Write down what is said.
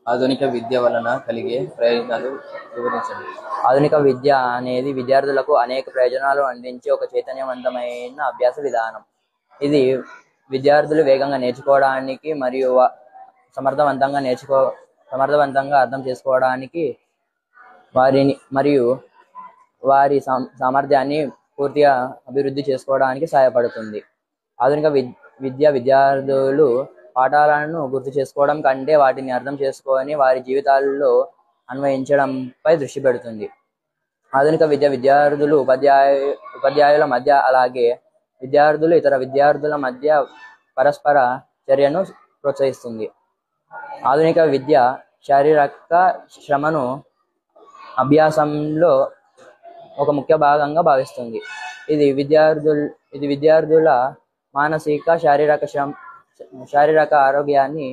ఆధునిక విద్య వలన కలిగే ప్రయోజనాలు వివరించండి. ఆధునిక విద్య అనేది విద్యార్థులకు అనేక ప్రయోజనాలు అందించే ఒక చైతన్యవంతమైన అభ్యాస విధానం. ఇది విద్యార్థులు వేగంగా నేర్చుకోవడానికి మరియు సమర్థవంతంగా అర్థం చేసుకోవడానికి వారి సామర్థ్యాన్ని పూర్తిగా అభివృద్ధి చేసుకోవడానికి సహాయపడుతుంది. ఆధునిక విద్య విద్యార్థులు పాఠాలను గుర్తు చేసుకోవడం కంటే వాటిని అర్థం చేసుకొని వారి జీవితాల్లో అన్వయించడంపై దృష్టి పెడుతుంది. ఆధునిక విద్య విద్యార్థులు ఉపాధ్యాయుల మధ్య అలాగే విద్యార్థులు ఇతర విద్యార్థుల మధ్య పరస్పర చర్యను ప్రోత్సహిస్తుంది. ఆధునిక విద్య శారీరక శ్రమను అభ్యాసంలో ఒక ముఖ్య భాగంగా భావిస్తుంది. ఇది విద్యార్థుల మానసిక శారీరక ఆరోగ్యాన్ని